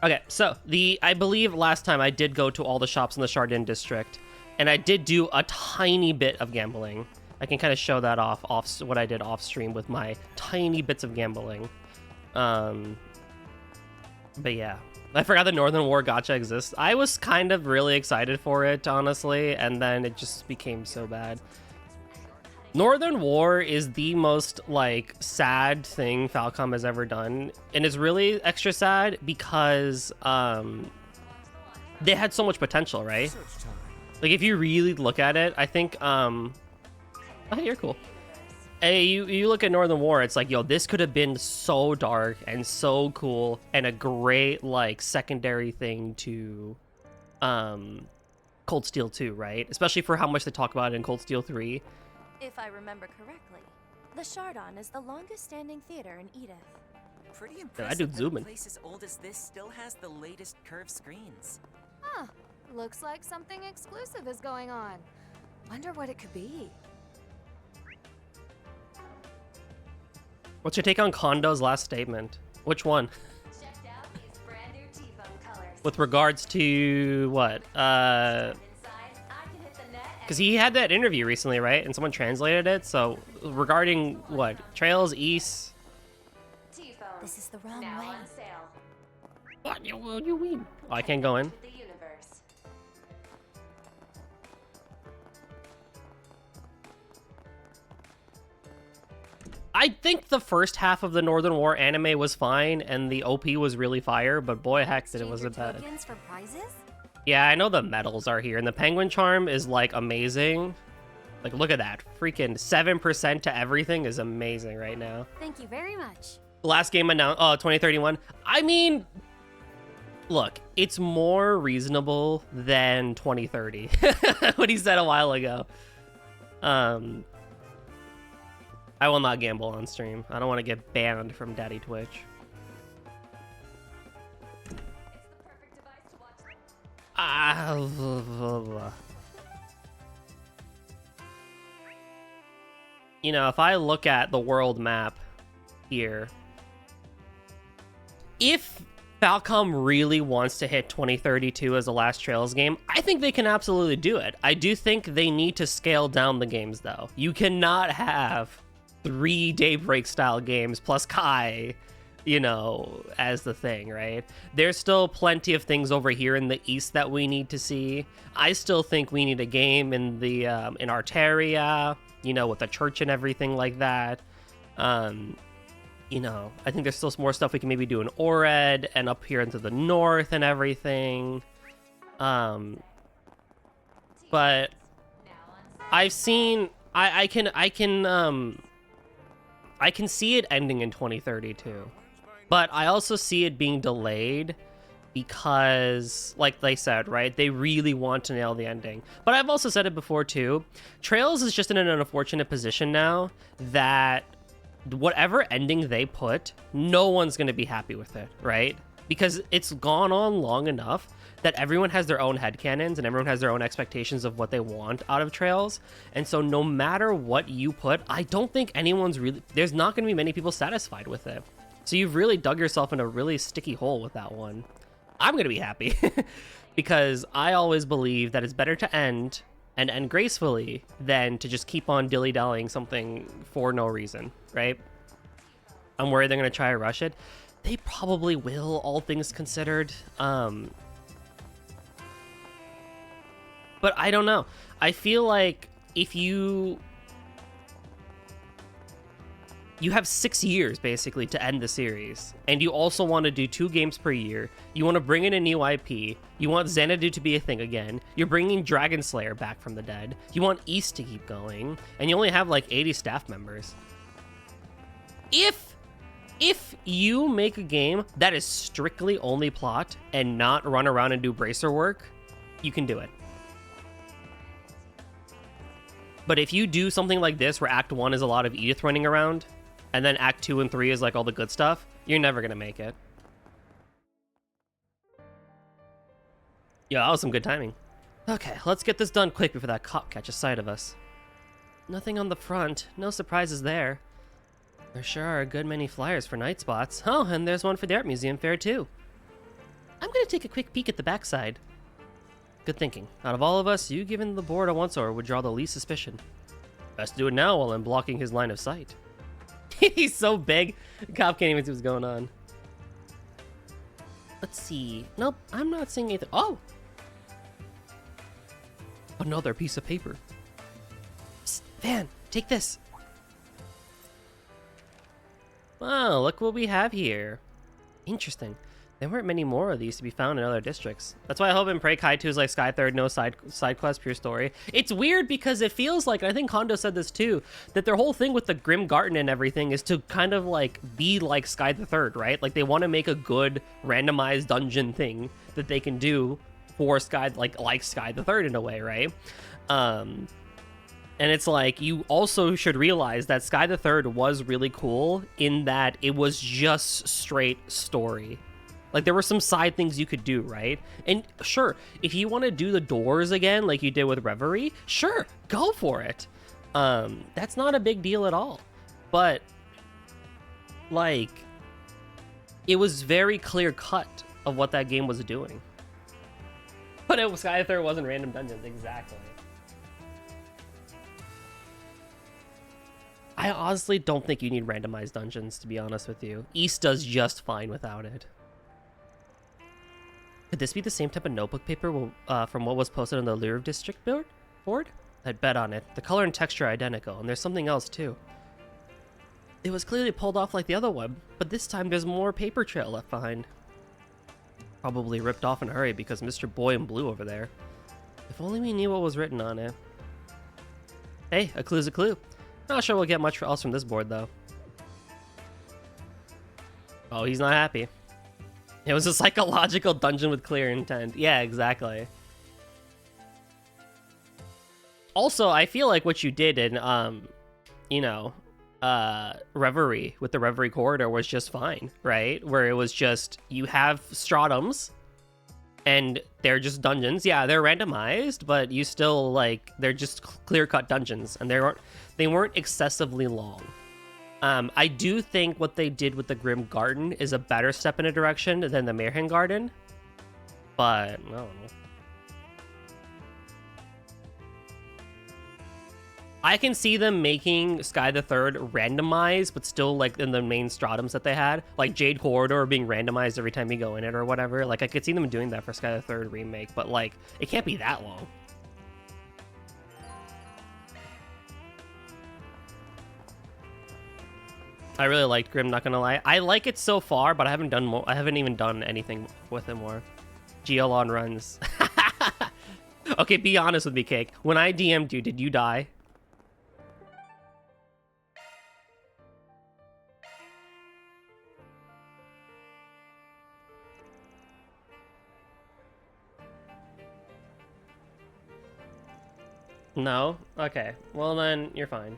Okay, so I believe last time I did go to all the shops in the Chardin district, and I did do a tiny bit of gambling. I can kind of show that off what I did off stream with my tiny bits of gambling. But yeah, I forgot the Northern War Gacha exists. I was kind of really excited for it, honestly, and then it just became so bad. Northern War is the most, like, sad thing Falcom has ever done, and it's really extra sad because they had so much potential, right? Like, if you really look at it, I think oh, you're cool. Hey, you look at Northern War, it's like, yo, this could have been so dark and so cool and a great, like, secondary thing to Cold Steel 2, right? Especially for how much they talk about it in Cold Steel 3. If I remember correctly, the Chardon is the longest-standing theater in Edith. Pretty I impressive do that zoom a in. place as old as this still has the latest curved screens. Huh. Looks like something exclusive is going on. Wonder what it could be. What's your take on Kondo's last statement? Which one? Checked out these brand new T-bone colors. With regards to what? Inside, I can hit the net Because he had that interview recently, right? And someone translated it. So regarding what? Trails East. T-phone. This is the wrong Now way. on sale. What you mean? Oh, I can't go in. The universe. I think the first half of the Northern War anime was fine, and the OP was really fire, but boy, heck, did it wasn't bad. Tokens for prizes? Yeah, I know the medals are here, and the Penguin Charm is, like, amazing. Like, look at that. Freaking 7% to everything is amazing right now. Thank you very much. Last game announced, 2031. I mean, look, it's more reasonable than 2030. What he said a while ago. I will not gamble on stream. I don't want to get banned from Daddy Twitch. It's the perfect device to watch. You know, if I look at the world map here, if Falcom really wants to hit 2032 as the last Trails game, I think they can absolutely do it. I do think they need to scale down the games, though. You cannot have 3 Daybreak style games plus Kai, you know, as the thing, right? There's still plenty of things over here in the east that we need to see. I still think we need a game in the in Arteria, you know, with the church and everything like that. You know, I think there's still some more stuff we can maybe do in Ored and up here into the north and everything. But I've seen I can see it ending in 2032. But I also see it being delayed because, like they said, right, they really want to nail the ending. But I've also said it before too. Trails is just in an unfortunate position now that whatever ending they put, no one's going to be happy with it, right? Because it's gone on long enough that everyone has their own headcanons and everyone has their own expectations of what they want out of Trails. And so no matter what you put, I don't think anyone's really... There's not going to be many people satisfied with it. So you've really dug yourself in a really sticky hole with that one. I'm going to be happy because I always believe that it's better to end and end gracefully than to just keep on dilly-dallying something for no reason, right? I'm worried they're going to try to rush it. They probably will, all things considered. But I don't know. I feel like if you have 6 years basically to end the series, and you also want to do 2 games per year. You want to bring in a new IP. You want Xanadu to be a thing again. You're bringing Dragon Slayer back from the dead. You want East to keep going, and you only have like 80 staff members. If you make a game that is strictly only plot and not run around and do bracer work, you can do it. But if you do something like this where Act 1 is a lot of Edith running around, and then Act 2 and 3 is like all the good stuff, you're never going to make it. Yeah, that was some good timing. Okay, let's get this done quick before that cop catches sight of us. Nothing on the front. No surprises there. There sure are a good many flyers for night spots. Oh, and there's one for the Art Museum Fair, too. I'm gonna take a quick peek at the backside. Good thinking. Out of all of us, you giving the board a once-over would draw the least suspicion. Best do it now while I'm blocking his line of sight. He's so big, the cop can't even see what's going on. Let's see. Nope, I'm not seeing anything. Oh! Another piece of paper. Psst, Van, take this. Wow, look what we have here. Interesting. There weren't many more of these to be found in other districts. That's why I hope and pray Kai 2 is like Sky Third, no side quest, pure story. It's weird because it feels like, I think Hondo said this too, that their whole thing with the Grim Garden and everything is to kind of like be like Sky the Third, right? Like they want to make a good randomized dungeon thing that they can do for Sky, like Sky the Third in a way, right? And it's like, you also should realize that Sky the Third was really cool in that it was just straight story. Like, there were some side things you could do, right? And sure, if you want to do the doors again, like you did with Reverie, sure, go for it. That's not a big deal at all. But, like, it was very clear cut of what that game was doing. But it was Sky Third wasn't random dungeons, exactly. I honestly don't think you need randomized dungeons, to be honest with you. East does just fine without it. Could this be the same type of notebook paper from what was posted on the Louvre district board? I'd bet on it. The color and texture are identical, and there's something else too. It was clearly pulled off like the other one, but this time there's more paper trail left behind. Probably ripped off in a hurry because Mr. Boy in Blue over there. If only we knew what was written on it. Hey, a clue's a clue. Not sure we'll get much else from this board though. Oh, he's not happy. It was a psychological dungeon with clear intent. Yeah, exactly. Also, I feel like what you did in, Reverie, with the Reverie Corridor was just fine, right? Where it was just, you have stratums, and they're just dungeons. Yeah, they're randomized, but you still, like, they're just clear-cut dungeons, and they weren't excessively long. I do think what they did with the Grim Garden is a better step in a direction than the Mayhem Garden, but I don't know. I can see them making Sky the Third randomized, but still like in the main stratums that they had, like Jade Corridor being randomized every time you go in it or whatever. Like I could see them doing that for Sky the Third remake, but like it can't be that long. I really liked Grim, not gonna lie. I like it so far, but I haven't even done anything with it more. Geolon runs. Okay, be honest with me, Cake. When I DM'd you, did you die? No? Okay. Well then, you're fine.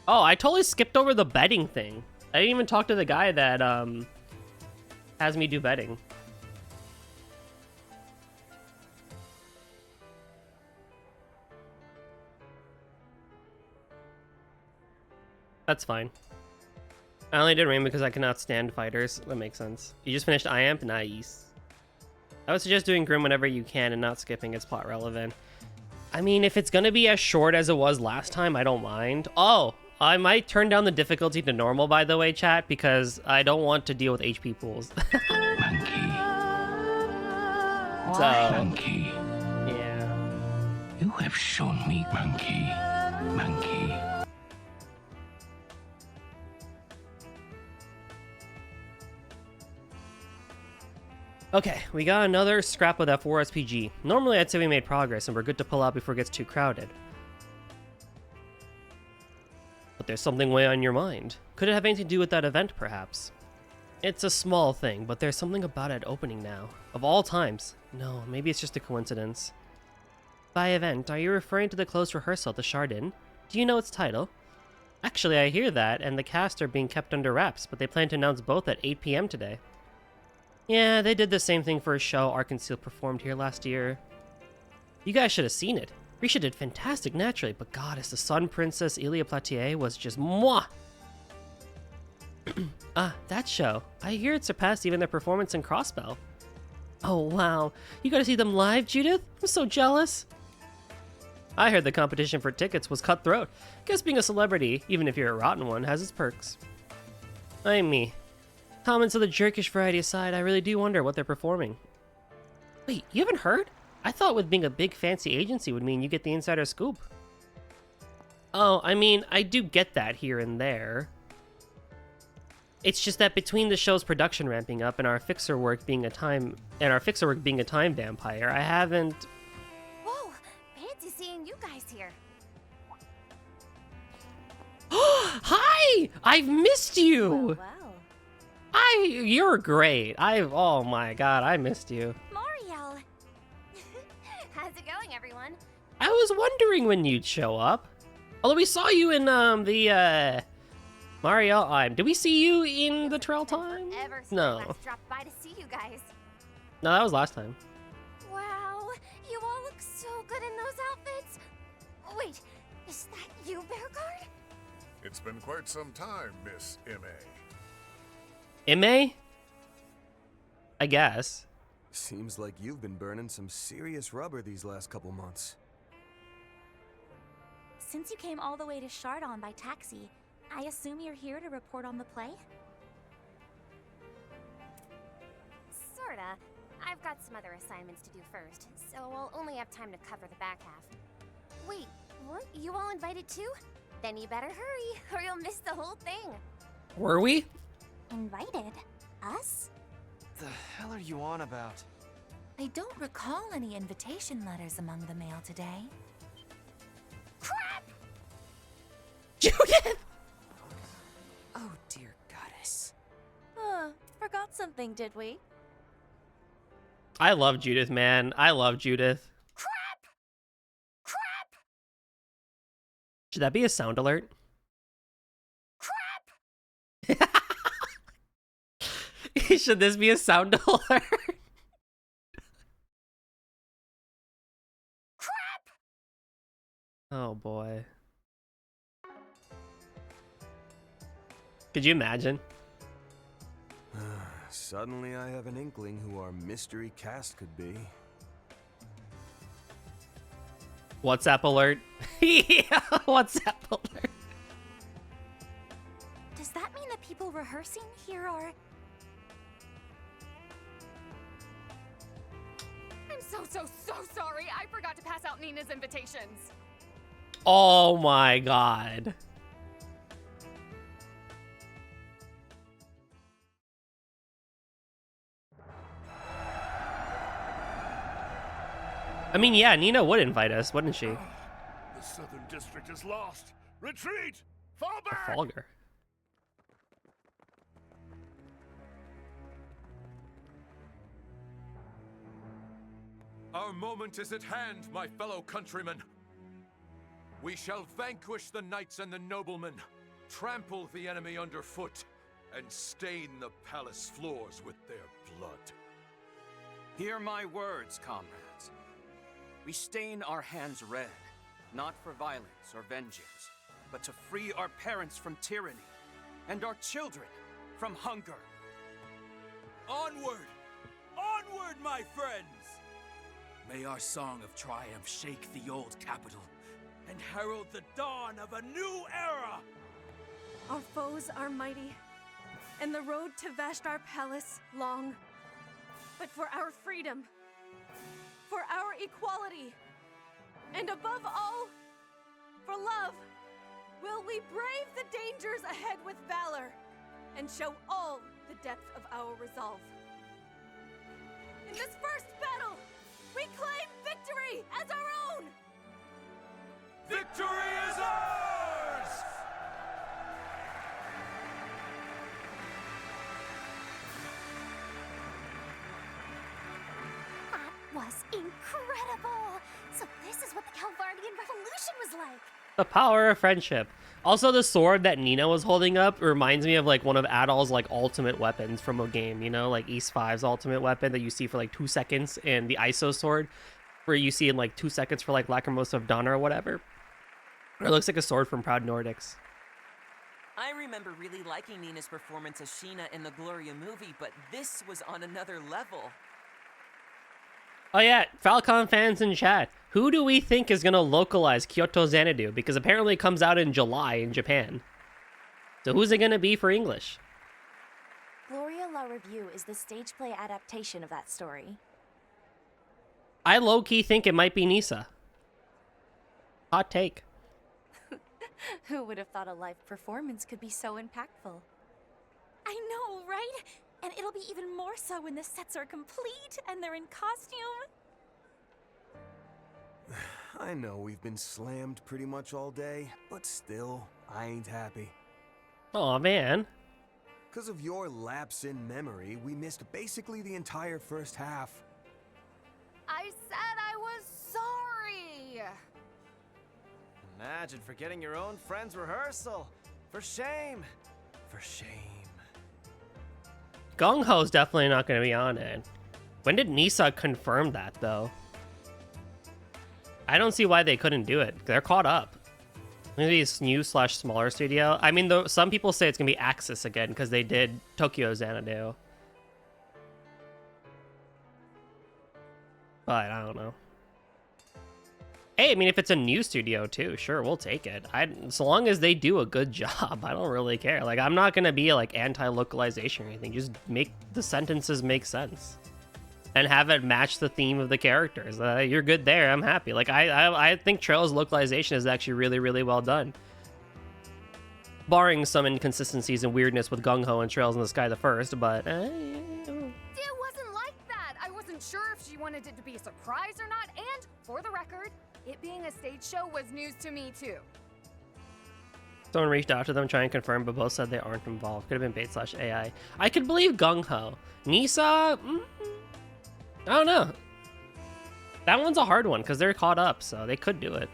Oh, I totally skipped over the betting thing. I didn't even talk to the guy that has me do betting. That's fine. I only did rain because I cannot stand fighters. That makes sense. You just finished IAMP? Nice. I would suggest doing Grim whenever you can and not skipping. It's plot relevant. I mean, if it's gonna be as short as it was last time, I don't mind. Oh, I might turn down the difficulty to normal, by the way, chat, because I don't want to deal with HP pools. Monkey. So, Monkey. yeah. You have shown me, Monkey. Monkey. Okay, we got another scrap of that 4 SPG. Normally I'd say we made progress and we're good to pull out before it gets too crowded. But there's something way on your mind. Could it have anything to do with that event, perhaps? It's a small thing, but there's something about it opening now. Of all times. No, maybe it's just a coincidence. By event, are you referring to the closed rehearsal at the Chardin? Do you know its title? Actually, I hear that, and the cast are being kept under wraps, but they plan to announce both at 8 PM today. Yeah, they did the same thing for a show Arkansas performed here last year. You guys should have seen it. Risha did fantastic naturally, but God, as the Sun Princess Ilia Platier was just mwah! That show. I hear it surpassed even their performance in Crossbell. Oh wow, you gotta see them live, Judith? I'm so jealous. I heard the competition for tickets was cutthroat. Guess being a celebrity, even if you're a rotten one, has its perks. I'm me. Comments of the jerkish variety aside, I really do wonder what they're performing. Wait, you haven't heard? I thought with being a big fancy agency would mean you get the insider scoop. Oh, I mean, I do get that here and there. It's just that between the show's production ramping up and our fixer work being a time vampire, I haven't. Whoa, fancy seeing you guys here. Hi! I've missed you. Wow. You're great. Oh my God, I missed you. Moriel! How's it going, everyone? I was wondering when you'd show up. Although we saw you in the Mario. Did we see you in the Trail Time? Ever since No. I last dropped by to see you guys. No, that was last time. Wow, you all look so good in those outfits. Wait, is that you, Bearguard? It's been quite some time, Miss M.A. M.A.? I guess. Seems like you've been burning some serious rubber these last couple months. Since you came all the way to Chardon by taxi, I assume you're here to report on the play? Sorta. I've got some other assignments to do first, so I'll only have time to cover the back half. Wait, weren't you all invited too? Then you better hurry, or you'll miss the whole thing. Were we? Invited? Us? The hell are you on about? I don't recall any invitation letters among the mail today. Crap! Judith! Oh, dear goddess. Forgot something, did we? I love Judith, man. I love Judith. Crap! Crap! Should that be a sound alert? Crap! Should this be a sound alert? Crap! Oh boy. Could you imagine? Suddenly I have an inkling who our mystery cast could be. WhatsApp alert. Yeah, WhatsApp alert. Does that mean the people rehearsing here are... I'm so sorry. I forgot to pass out Nina's invitations. Oh my God. I mean, yeah, Nina would invite us, wouldn't she? The Southern District is lost. Retreat! Fall back! Falger. Our moment is at hand, my fellow countrymen. We shall vanquish the knights and the noblemen, trample the enemy underfoot, and stain the palace floors with their blood. Hear my words, comrades. We stain our hands red, not for violence or vengeance, but to free our parents from tyranny, and our children from hunger. Onward! Onward, my friends! May our song of triumph shake the old capital and herald the dawn of a new era! Our foes are mighty, and the road to Vashtar Palace long. But for our freedom, for our equality, and above all, for love, will we brave the dangers ahead with valor and show all the depth of our resolve. In this first battle, we claim victory as our own! Victory is ours! That was incredible! So this is what the Calvardian Revolution was like! The power of friendship. Also, the sword that Nina was holding up reminds me of like one of Adol's like ultimate weapons from a game, you know, like East 5's ultimate weapon that you see for like 2 seconds in the ISO sword, where you see in like 2 seconds for like Lacrimosa of Donna or whatever. It looks like a sword from Proud Nordics. I remember really liking Nina's performance as Sheena in the Gloria movie, but this was on another level. Oh yeah, Falcon fans in chat. Who do we think is gonna localize Kyoto Xanadu? Because apparently it comes out in July in Japan. So who's it gonna be for English? Gloria La Revue is the stage play adaptation of that story. I low-key think it might be Nisa. Hot take. Who would have thought a live performance could be so impactful? I know, right? And it'll be even more so when the sets are complete and they're in costume. I know we've been slammed pretty much all day, but still, I ain't happy. Aw, man. Because of your lapse in memory, we missed basically the entire first half. I said I was sorry. Imagine forgetting your own friend's rehearsal. For shame. For shame. Gung Ho's definitely not going to be on it. When did Nisa confirm that, though? I don't see why they couldn't do it. They're caught up. Maybe it's new / smaller studio. I mean, some people say it's going to be Axis again because they did Tokyo Xanadu. But I don't know. Hey, I mean, if it's a new studio too, sure, we'll take it. So long as they do a good job, I don't really care. Like, I'm not gonna be like anti-localization or anything. Just make the sentences make sense, and have it match the theme of the characters. You're good there. I'm happy. Like, I think Trail's localization is actually really, really well done, barring some inconsistencies and weirdness with Gung Ho and Trails in the Sky the First. But It wasn't like that. I wasn't sure if she wanted it to be a surprise or not. And for the record, it being a stage show was news to me too. someone reached out to them trying to confirm, but both said they aren't involved. Could have been bait/AI. I could believe Gung Ho. Nisa, I don't know. That one's a hard one because they're caught up, so they could do it.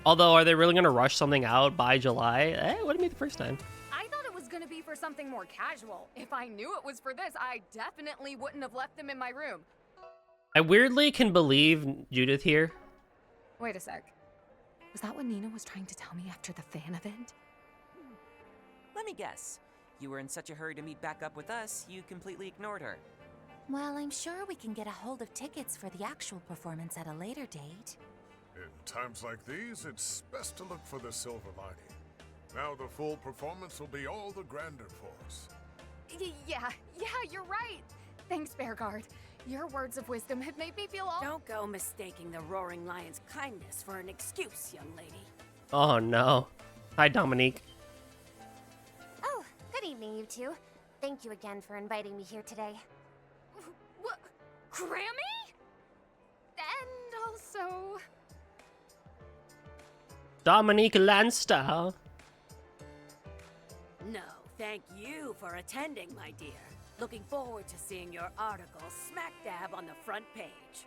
Although, are they really going to rush something out by July? It wouldn't be the first time. I thought it was going to be for something more casual. If I knew it was for this, I definitely wouldn't have left them in my room. I weirdly can believe Judith here. Wait a sec. Was that what Nina was trying to tell me after the fan event? Let me guess. You were in such a hurry to meet back up with us, you completely ignored her. Well, I'm sure we can get a hold of tickets for the actual performance at a later date. In times like these, it's best to look for the silver lining. Now the full performance will be all the grander for us. Yeah, you're right. Thanks, Bearguard. Your words of wisdom have made me feel all— Don't go mistaking the Roaring Lion's kindness for an excuse, young lady. Oh no. Hi, Dominique. Oh, good evening, you two. Thank you again for inviting me here today. What? Grammy? And also— Dominique Landstyle. No, thank you for attending, my dear. Looking forward to seeing your article smack dab on the front page.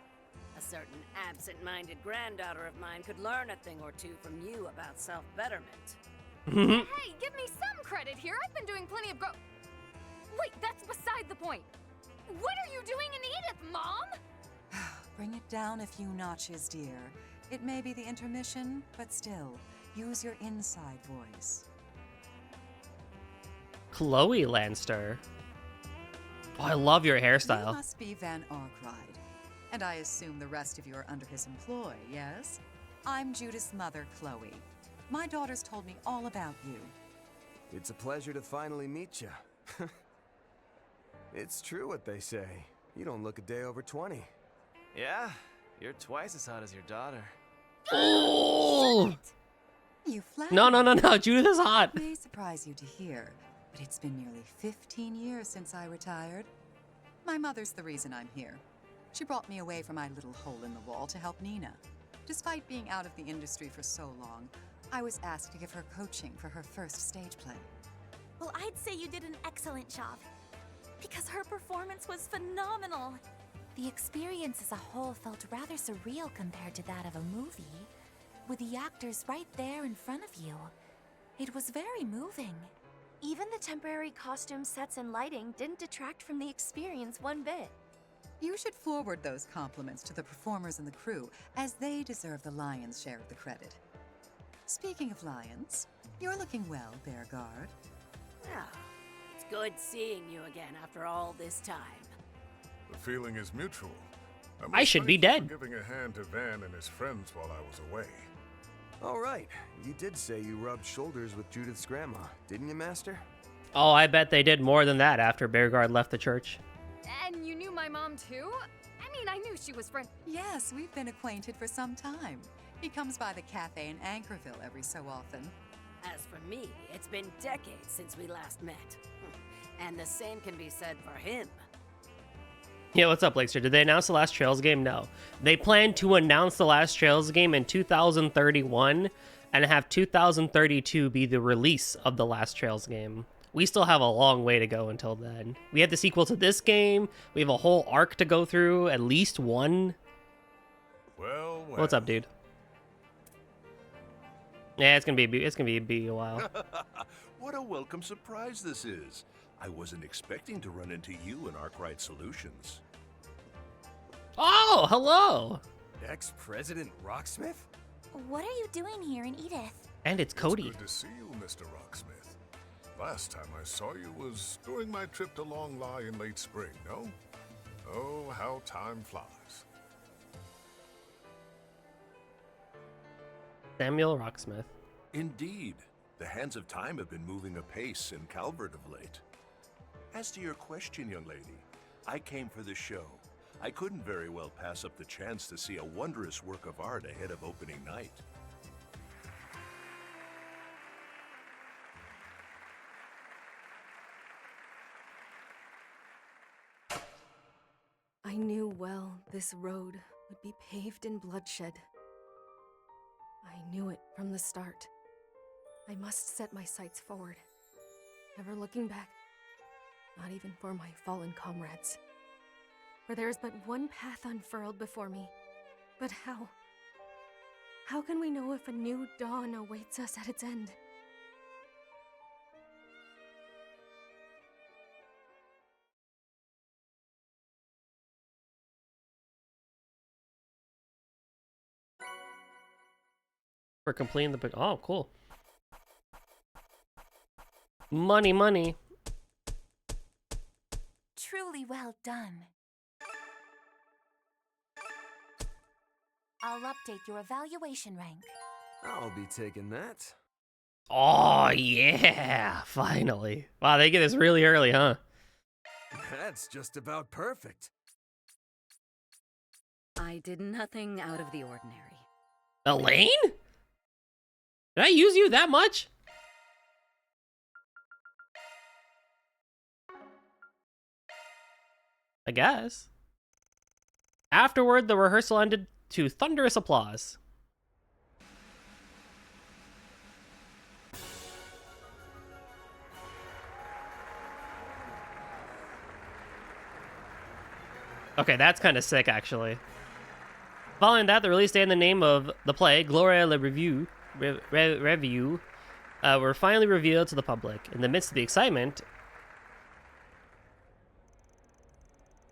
A certain absent-minded granddaughter of mine could learn a thing or two from you about self-betterment. Hey, give me some credit here. I've been doing plenty of Wait, that's beside the point. What are you doing in Edith, Mom? Bring it down a few notches, dear. It may be the intermission, but still, use your inside voice. Chloe Lanster. Oh, I love your hairstyle. You must be Van Arkride, and I assume the rest of you are under his employ, yes? I'm Judith's mother, Chloe. My daughters told me all about you. It's a pleasure to finally meet you. It's true what they say. You don't look a day over 20. Yeah, you're twice as hot as your daughter. Oh! You flatter. No. Judith is hot. It may surprise you to hear, but it's been nearly 15 years since I retired. My mother's the reason I'm here. She brought me away from my little hole in the wall to help Nina. Despite being out of the industry for so long, I was asked to give her coaching for her first stage play. Well, I'd say you did an excellent job. Because her performance was phenomenal. The experience as a whole felt rather surreal compared to that of a movie. with the actors right there in front of you. It was very moving. Even the temporary costume sets and lighting didn't detract from the experience one bit. You should forward those compliments to the performers and the crew, as they deserve the lion's share of the credit. Speaking of lions, you're looking well, Bearguard. Ah, it's good seeing you again after all this time. The feeling is mutual. I should be dead. For giving a hand to Van and his friends while I was away. All right, you did say you rubbed shoulders with Judith's grandma, didn't you, Master? Oh, I bet they did more than that after Bearguard left the church. And you knew my mom too? I mean, I knew she was friend. Yes, we've been acquainted for some time. He comes by the cafe in Anchorville every so often. As for me, it's been decades since we last met. And the same can be said for him. Yeah, what's up, Lakester? Did they announce the Last Trails game? No. They plan to announce the Last Trails game in 2031 and have 2032 be the release of the Last Trails game. We still have a long way to go until then. We have the sequel to this game. We have a whole arc to go through, at least one. Well. What's up, dude? Yeah, it's gonna be a while. What a welcome surprise this is. I wasn't expecting to run into you in Arkwright Solutions. Oh, hello. Ex-President Rocksmith? What are you doing here in Edith? And it's Cody. It's good to see you, Mr. Rocksmith. Last time I saw you was during my trip to Long Lie in late spring, no? Oh, how time flies. Samuel Rocksmith. Indeed. The hands of time have been moving apace in Calvert of late. As to your question, young lady, I came for the show. I couldn't very well pass up the chance to see a wondrous work of art ahead of opening night. I knew well this road would be paved in bloodshed. I knew it from the start. I must set my sights forward, never looking back, not even for my fallen comrades. For there is but one path unfurled before me. But how? How can we know if a new dawn awaits us at its end? For completing the book. Oh, cool. Money, money. Truly well done. I'll update your evaluation rank. I'll be taking that. Oh, yeah. Finally. Wow, they get this really early, huh? That's just about perfect. I did nothing out of the ordinary. Elaine? Did I use you that much? I guess. Afterward, the rehearsal ended to thunderous applause. Okay, that's kind of sick, actually. Following that, the release date and the name of the play, Gloria Le Revue, were finally revealed to the public. In the midst of the excitement,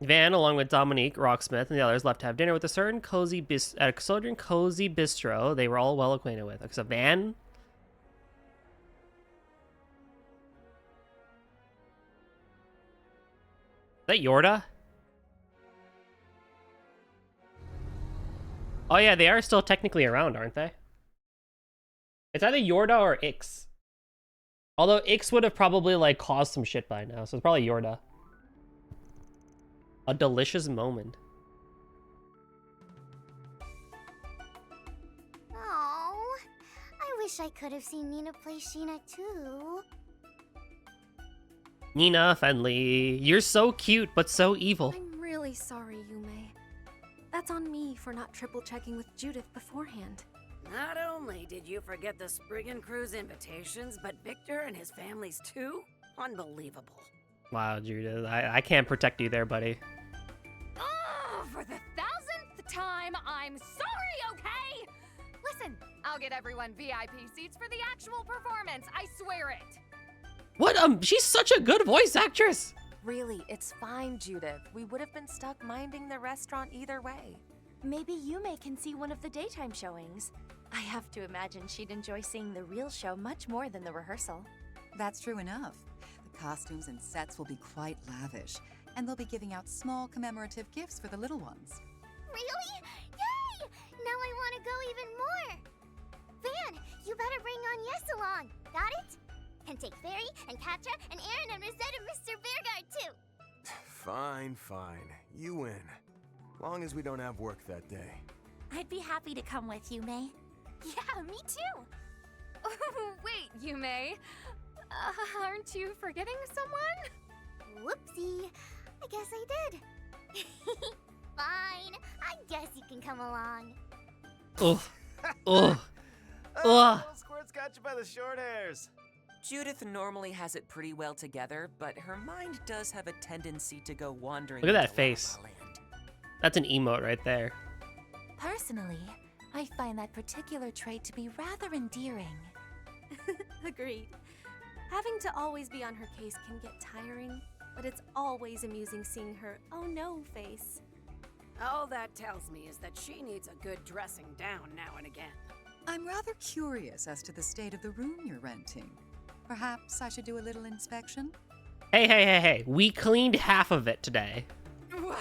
Van, along with Dominique Rocksmith and the others, left to have dinner with a certain cozy bistro they were all well acquainted with. Except Van. Is that Yorda? Oh yeah, they are still technically around, aren't they? It's either Yorda or Ix. Although Ix would have probably like caused some shit by now, so it's probably Yorda. A delicious moment. Oh, I wish I could have seen Nina play Sheena too. Nina Fenley, you're so cute but so evil. I'm really sorry, Yume. That's on me for not triple-checking with Judith beforehand. Not only did you forget the Spriggan crew's invitations, but Victor and his families too? Unbelievable. Wow, Judith, I can't protect you there, buddy. Oh, for the 1000th time, I'm sorry, okay? Listen, I'll get everyone VIP seats for the actual performance. I swear it. What? She's such a good voice actress. Really, it's fine, Judith. We would have been stuck minding the restaurant either way. Maybe Yume can see one of the daytime showings. I have to imagine she'd enjoy seeing the real show much more than the rehearsal. That's true enough. The costumes and sets will be quite lavish, and they'll be giving out small commemorative gifts for the little ones. Really? Yay! Now I want to go even more. Van, you better bring on Yes along. Got it? And take Fairy and Katja and Aaron and Rosette and Mr. Bearguard too. Fine, fine. You win. Long as we don't have work that day. I'd be happy to come with you, May. Yeah, me too. Wait, Yume. Aren't you forgetting someone? Whoopsie. I guess I did. Fine. I guess you can come along. Oh. Oh. Little Squirt's got you by the short hairs. Judith normally has it pretty well together, but her mind does have a tendency to go wandering. Look at that into face. La La Land. That's an emote right there. Personally, I find that particular trait to be rather endearing. Agreed. Having to always be on her case can get tiring, but it's always amusing seeing her oh no face. All that tells me is that she needs a good dressing down now and again. I'm rather curious as to the state of the room you're renting. Perhaps I should do a little inspection? Hey. We cleaned half of it today. No,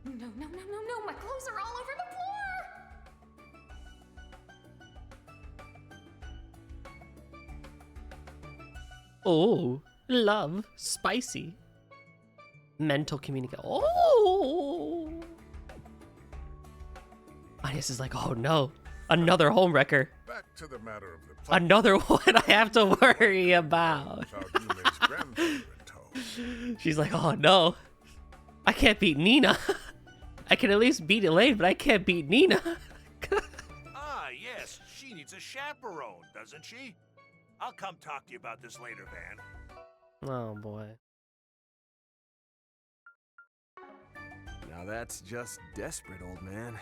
my clothes are all over the floor! Oh, love, spicy. Mental communication. Oh! Ines is like, oh no, another homewrecker. Back to the matter of the plan. Another one I have to worry about. Without Yume's grandfather in tow. She's like, oh no, I can't beat Nina. I can at least beat Elaine, but I can't beat Nina. Ah, yes, she needs a chaperone, doesn't she? I'll come talk to you about this later, Van. Oh boy. Now that's just desperate, old man.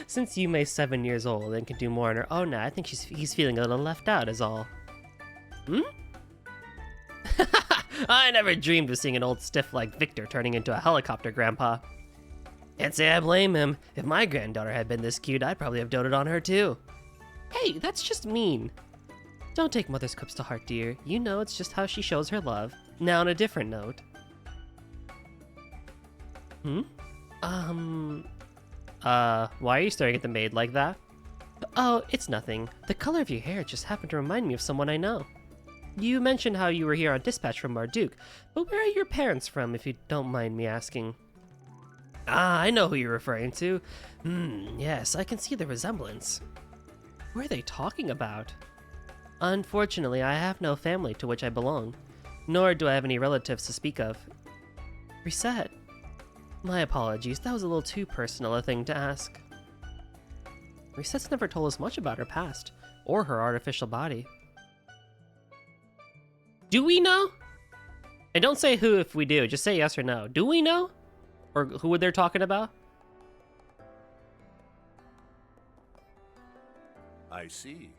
Since Yume's 7 years old and can do more on her own now, I think he's feeling a little left out is all. I never dreamed of seeing an old stiff like Victor turning into a helicopter grandpa. Can't say I blame him. If my granddaughter had been this cute, I'd probably have doted on her too. Hey, that's just mean. Don't take Mother's quips to heart, dear. You know it's just how she shows her love. Now on a different note. Why are you staring at the maid like that? Oh, it's nothing. The color of your hair just happened to remind me of someone I know. You mentioned how you were here on dispatch from Marduk, but where are your parents from, if you don't mind me asking? Ah, I know who you're referring to. Yes, I can see the resemblance. Who are they talking about? Unfortunately, I have no family to which I belong, nor do I have any relatives to speak of. Reset. My apologies, that was a little too personal a thing to ask. Reset's never told us much about her past, or her artificial body. Do we know? And don't say who if we do, just say yes or no. Do we know? Or who they're talking about? I see.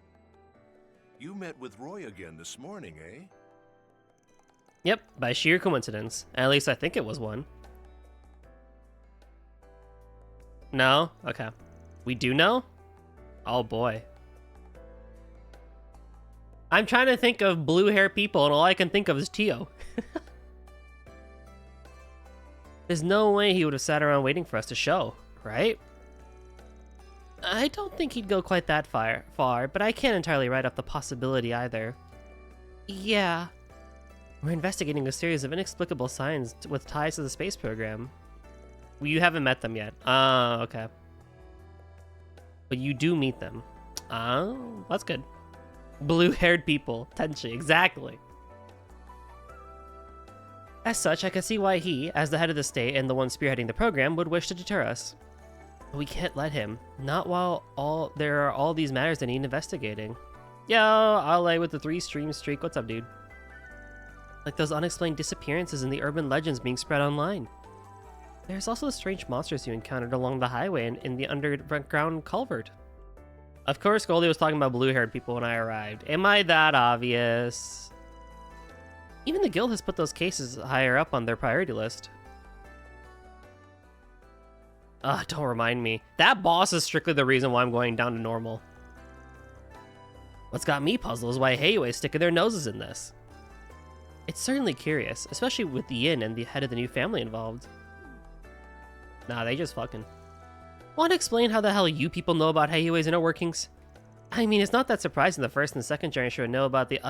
You met with Roy again this morning, eh? Yep, by sheer coincidence. At least I think it was one. No? Okay. We do know? Oh boy. I'm trying to think of blue hair people and all I can think of is Tio. There's no way he would have sat around waiting for us to show, right? I don't think he'd go quite that far, but I can't entirely write off the possibility either. Yeah. We're investigating a series of inexplicable signs with ties to the space program. Well, you haven't met them yet. Okay. But you do meet them. Oh, that's good. Blue-haired people. Tenchi, exactly. As such, I can see why he, as the head of the state and the one spearheading the program, would wish to deter us. But we can't let him. Not while there are all these matters that need investigating. Yo, I'll lay with the 3-stream streak. What's up, dude? Like those unexplained disappearances and the urban legends being spread online. There's also the strange monsters you encountered along the highway and in the underground culvert. Of course, Goldie was talking about blue-haired people when I arrived. Am I that obvious? Even the guild has put those cases higher up on their priority list. Don't remind me. That boss is strictly the reason why I'm going down to normal. What's got me puzzled is why Heiwei is sticking their noses in this. It's certainly curious, especially with Yin and the head of the new family involved. Nah, they just fucking. Want to explain how the hell you people know about Heiwei's inner workings? I mean, it's not that surprising the first and the second generation would know about the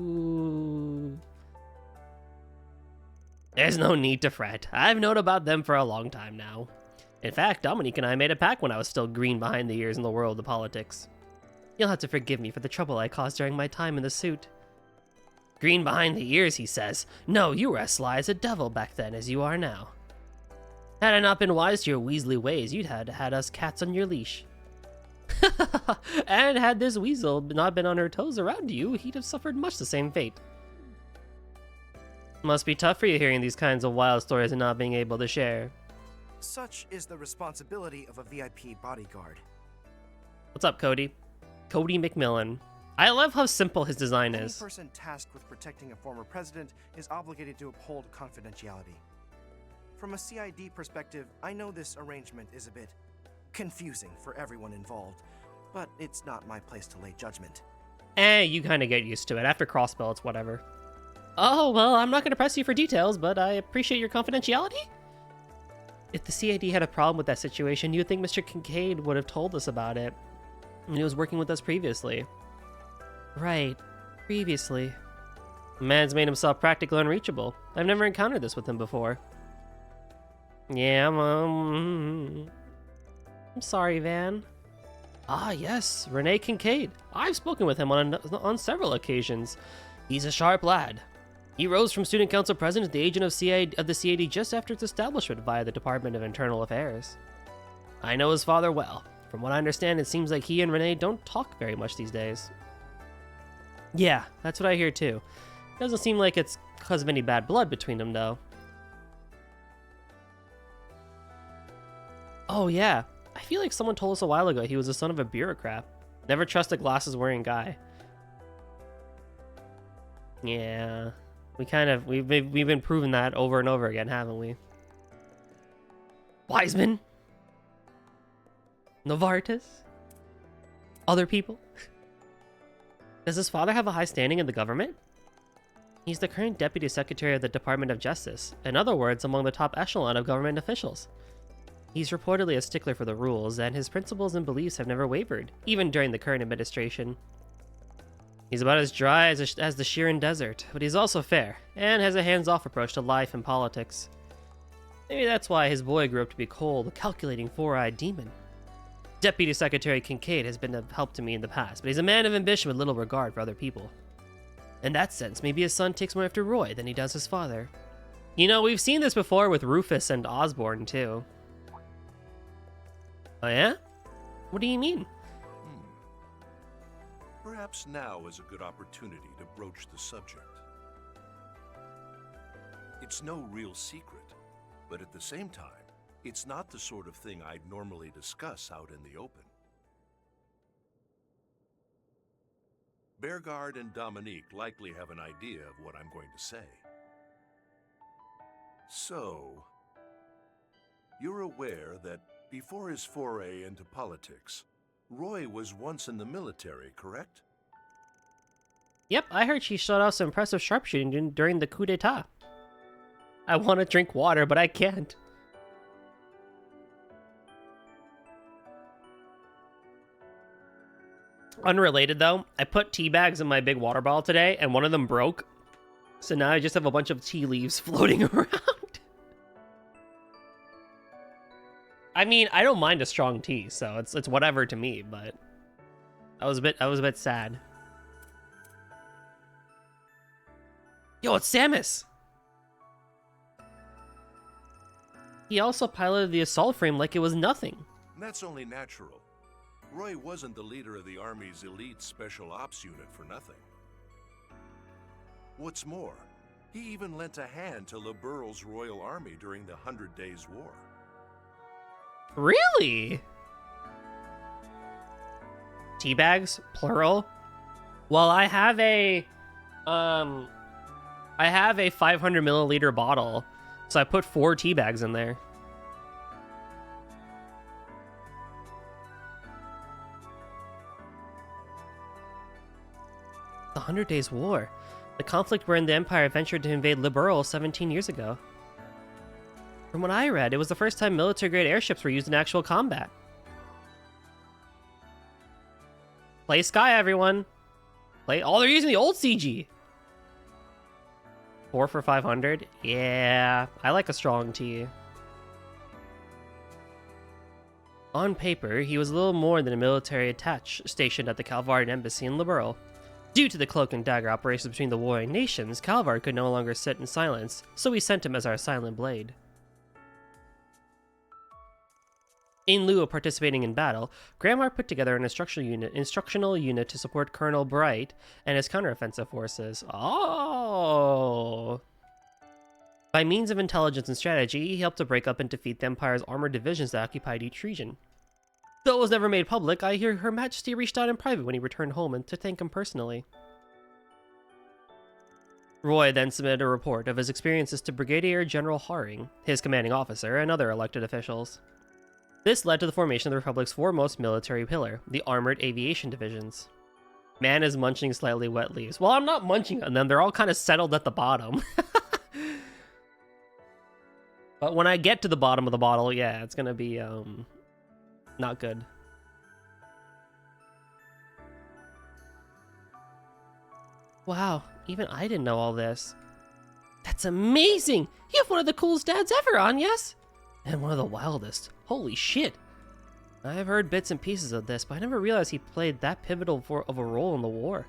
Ooh. There's no need to fret. I've known about them for a long time now. In fact, Dominique and I made a pact when I was still green behind the ears in the world of politics. You'll have to forgive me for the trouble I caused during my time in the suit. Green behind the ears, he says. No, you were as sly as a devil back then as you are now. Had I not been wise to your Weasley ways, you'd had us cats on your leash. And had this weasel not been on her toes around you, he'd have suffered much the same fate. Must be tough for you hearing these kinds of wild stories and not being able to share. Such is the responsibility of a VIP bodyguard. What's up, Cody? Cody McMillan. I love how simple his design is. Any person tasked with protecting a former president is obligated to uphold confidentiality. From a CID perspective, I know this arrangement is a bit confusing for everyone involved, but it's not my place to lay judgment. You kind of get used to it. After Crossbell, it's whatever. Oh, well, I'm not going to press you for details, but I appreciate your confidentiality? If the CID had a problem with that situation, you'd think Mr. Kincaid would have told us about it. And he was working with us previously. Right, previously. The man's made himself practically unreachable. I've never encountered this with him before. Yeah, I'm sorry, Van. Ah, yes, Rene Kincaid. I've spoken with him on several occasions. He's a sharp lad. He rose from student council president to the agent of the CID just after its establishment via the Department of Internal Affairs. I know his father well. From what I understand, it seems like he and Rene don't talk very much these days. Yeah, that's what I hear too. Doesn't seem like it's because of any bad blood between them, though. Oh yeah, I feel like someone told us a while ago he was the son of a bureaucrat. Never trust a glasses-wearing guy. Yeah, we've been proving that over and over again, haven't we? Wiseman? Novartis? Other people? Does his father have a high standing in the government? He's the current Deputy Secretary of the Department of Justice, in other words, among the top echelon of government officials. He's reportedly a stickler for the rules, and his principles and beliefs have never wavered, even during the current administration. He's about as dry as the Shirin Desert, but he's also fair, and has a hands-off approach to life and politics. Maybe that's why his boy grew up to be cold, a calculating four-eyed demon. Deputy Secretary Kincaid has been a help to me in the past, but he's a man of ambition with little regard for other people. In that sense, maybe his son takes more after Roy than he does his father. You know, we've seen this before with Rufus and Osborne, too. Oh yeah? What do you mean? Perhaps now is a good opportunity to broach the subject. It's no real secret, but at the same time, it's not the sort of thing I'd normally discuss out in the open. Beauregard and Dominique likely have an idea of what I'm going to say. So, you're aware that before his foray into politics, Roy was once in the military, correct? Yep, I heard she showed off some impressive sharpshooting during the coup d'etat. I want to drink water, but I can't. Unrelated though, I put tea bags in my big water bottle today, and one of them broke. So now I just have a bunch of tea leaves floating around. I mean, I don't mind a strong tea, so it's whatever to me, but I was a bit sad. Yo, it's Samus! He also piloted the assault frame like it was nothing. That's only natural. Roy wasn't the leader of the Army's elite Special Ops unit for nothing. What's more, He even lent a hand to Liberl's royal army during the 100 Days' War. Really? Teabags, plural? Well, I have a 500 milliliter bottle, so I put 4 tea bags in there. The 100 Days' War. The conflict wherein the Empire ventured to invade Liberl 17 years ago. From what I read, it was the first time military-grade airships were used in actual combat. Play Sky, everyone! Oh, they're using the old CG! 4 for 500? Yeah, I like a strong T. On paper, he was a little more than a military attaché stationed at the Calvardian embassy in Liberl. Due to the cloak and dagger operations between the warring nations, Calvard could no longer sit in silence, so we sent him as our silent blade. In lieu of participating in battle, Grammar put together an instructional unit to support Colonel Bright and his counteroffensive forces. Oh! By means of intelligence and strategy, he helped to break up and defeat the Empire's armored divisions that occupied each region. Though it was never made public, I hear Her Majesty reached out in private when he returned home and to thank him personally. Roy then submitted a report of his experiences to Brigadier General Haring, his commanding officer, and other elected officials. This led to the formation of the Republic's foremost military pillar, the Armored Aviation Divisions. Man is munching slightly wet leaves. Well, I'm not munching on them, they're all kind of settled at the bottom. But when I get to the bottom of the bottle, yeah, it's gonna be, not good. Wow, even I didn't know all this. That's amazing! You have one of the coolest dads ever, Agnes! And one of the wildest. Holy shit! I've heard bits and pieces of this, but I never realized he played that pivotal of a role in the war.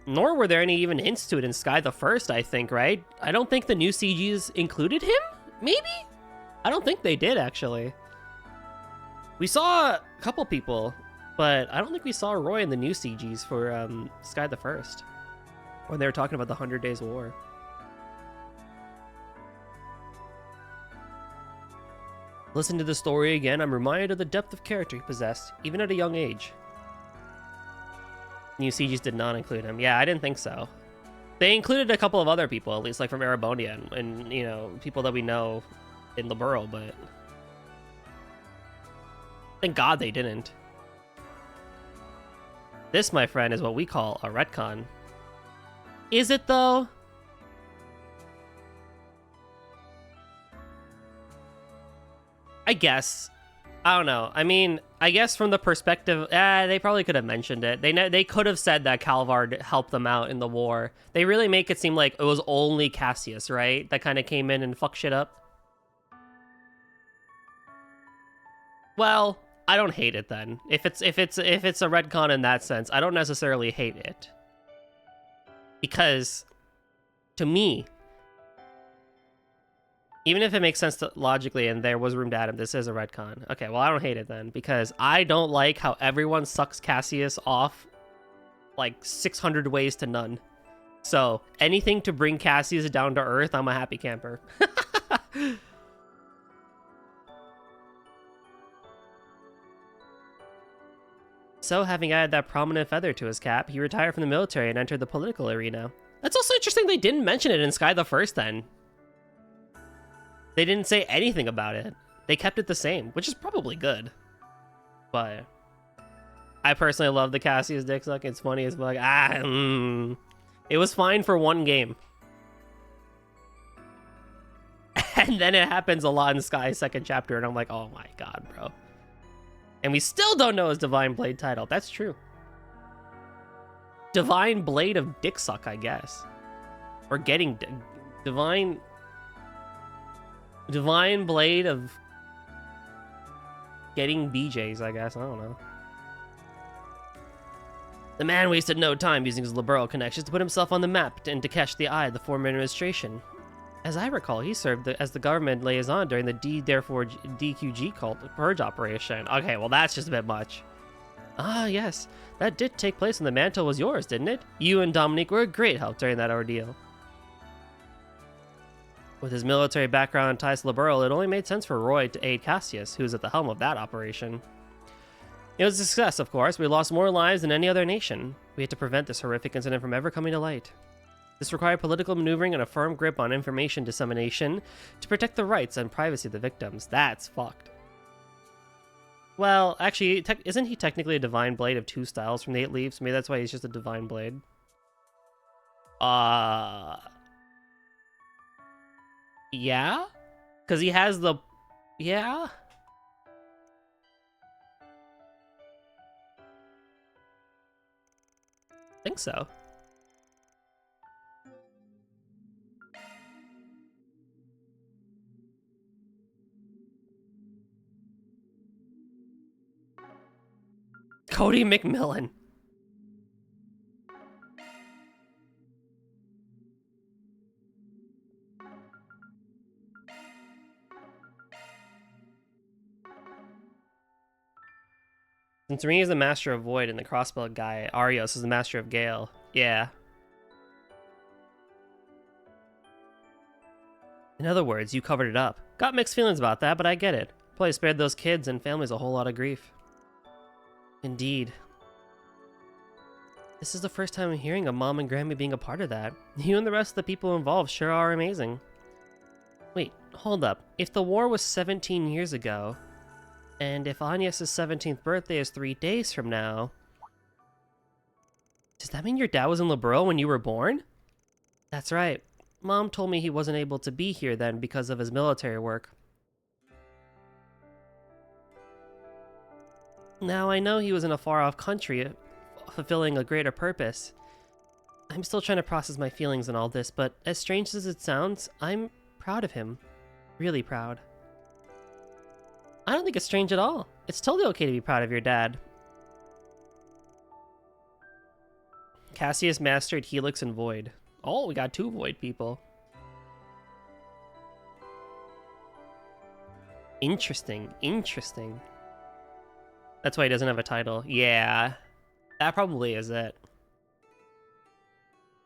Nor were there any even hints to it in Sky the First, I think, right? I don't think the new CGs included him? Maybe? I don't think they did, actually. We saw a couple people, but I don't think we saw Roy in the new CGs for Sky the First, when they were talking about the 100 Days War. Listening to the story again, I'm reminded of the depth of character he possessed, even at a young age. New CGs did not include him. Yeah, I didn't think so. They included a couple of other people, at least like from Erebonia, and you know, people that we know in Liberl, but thank God they didn't. This, my friend, is what we call a retcon. Is it, though? I guess. I don't know. I mean, I guess from the perspective... they probably could have mentioned it. They could have said that Calvard helped them out in the war. They really make it seem like it was only Cassius, right? That kind of came in and fucked shit up. Well, I don't hate it then. If it's a retcon in that sense, I don't necessarily hate it. Because, to me, even if it makes sense logically and there was room to add him, this is a retcon. Okay, well, I don't hate it then, because I don't like how everyone sucks Cassius off like 600 ways to none. So, anything to bring Cassius down to earth, I'm a happy camper. So, having added that prominent feather to his cap, he retired from the military and entered the political arena. That's also interesting they didn't mention it in Sky the First then. They didn't say anything about it. They kept it the same, which is probably good. But I personally love the Cassius dick suck. It's funny as fuck. It was fine for one game. And then it happens a lot in Sky's second chapter, and I'm like, oh my god, bro. And we still don't know his Divine Blade title. That's true. Divine Blade of Dick Suck, I guess. Or getting Divine Blade of getting BJs, I guess. I don't know. The man wasted no time using his Liberl connections to put himself on the map and to catch the eye of the former administration. As I recall, he served as the government liaison during the DQG cult purge operation. Okay, well that's just a bit much. Ah, yes. That did take place when the mantle was yours, didn't it? You and Dominique were a great help during that ordeal. With his military background and ties to Liberl, it only made sense for Roy to aid Cassius, who was at the helm of that operation. It was a success, of course. We lost more lives than any other nation. We had to prevent this horrific incident from ever coming to light. This required political maneuvering and a firm grip on information dissemination to protect the rights and privacy of the victims. That's fucked. Well, actually, isn't he technically a Divine Blade of 2 styles from the 8 Leaves? Maybe that's why he's just a Divine Blade. Yeah? Because he has the... Yeah? I think so. Cody McMillan. Since Ring is the Master of Void and the Crossbow guy, Arios is the Master of Gale. Yeah. In other words, you covered it up. Got mixed feelings about that, but I get it. Probably spared those kids and families a whole lot of grief. Indeed. This is the first time I'm hearing of Mom and Grammy being a part of that. You and the rest of the people involved sure are amazing. Wait, hold up. If the war was 17 years ago, and if Agnes' 17th birthday is 3 days from now, does that mean your dad was in Liberl when you were born? That's right. Mom told me he wasn't able to be here then because of his military work. Now I know he was in a far-off country, fulfilling a greater purpose. I'm still trying to process my feelings in all this, but as strange as it sounds, I'm proud of him. Really proud. I don't think it's strange at all. It's totally okay to be proud of your dad. Cassius mastered Helix and Void. Oh, we got 2 Void people. Interesting, interesting. That's why he doesn't have a title. Yeah, that probably is it.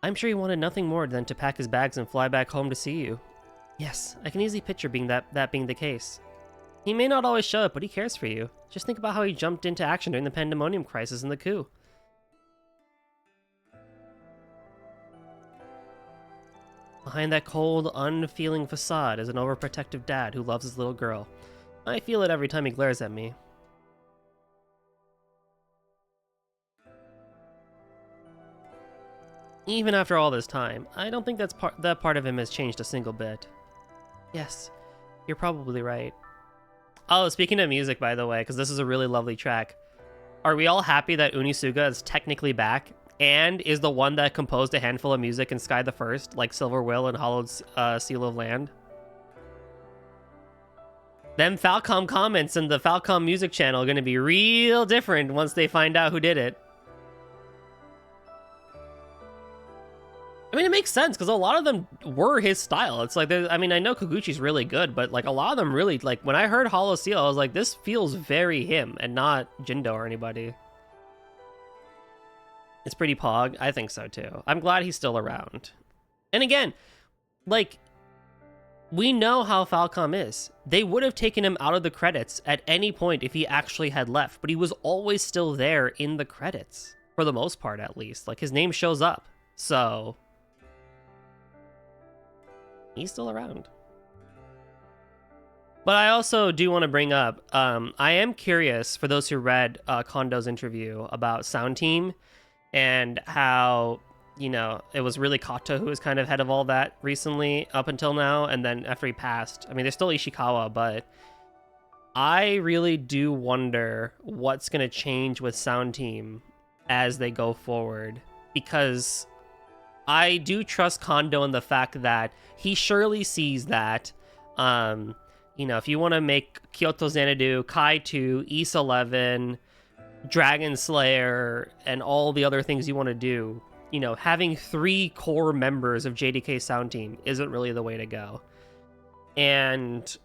I'm sure he wanted nothing more than to pack his bags and fly back home to see you. Yes, I can easily picture that being the case. He may not always show up, but he cares for you. Just think about how he jumped into action during the Pandemonium crisis and the coup. Behind that cold, unfeeling facade is an overprotective dad who loves his little girl. I feel it every time he glares at me. Even after all this time, I don't think that part of him has changed a single bit. Yes, you're probably right. Oh, speaking of music, by the way, because this is a really lovely track. Are we all happy that Unisuga is technically back and is the one that composed a handful of music in Sky the First, like Silver Will and Hollowed Seal of Land? Them Falcom comments in the Falcom music channel are going to be real different once they find out who did it. I mean, it makes sense, because a lot of them were his style. It's like, I mean, I know Koguchi's really good, but like a lot of them really, like, when I heard Hollow Seal, I was like, this feels very him, and not Jindo or anybody. It's pretty pog. I think so, too. I'm glad he's still around. And again, like, we know how Falcom is. They would have taken him out of the credits at any point if he actually had left, but he was always still there in the credits, for the most part, at least. Like, his name shows up, so... he's still around. But I also do want to bring up, I am curious, for those who read Kondo's interview about Sound Team, and how, you know, it was really Kato who was kind of head of all that recently, up until now, and then after he passed, I mean, there's still Ishikawa, but I really do wonder what's going to change with Sound Team as they go forward, because I do trust Kondo in the fact that he surely sees that, you know, if you want to make Kyoto Xanadu, Kai 2, Ys 11, Dragon Slayer, and all the other things you want to do, you know, having 3 core members of JDK Sound Team isn't really the way to go. And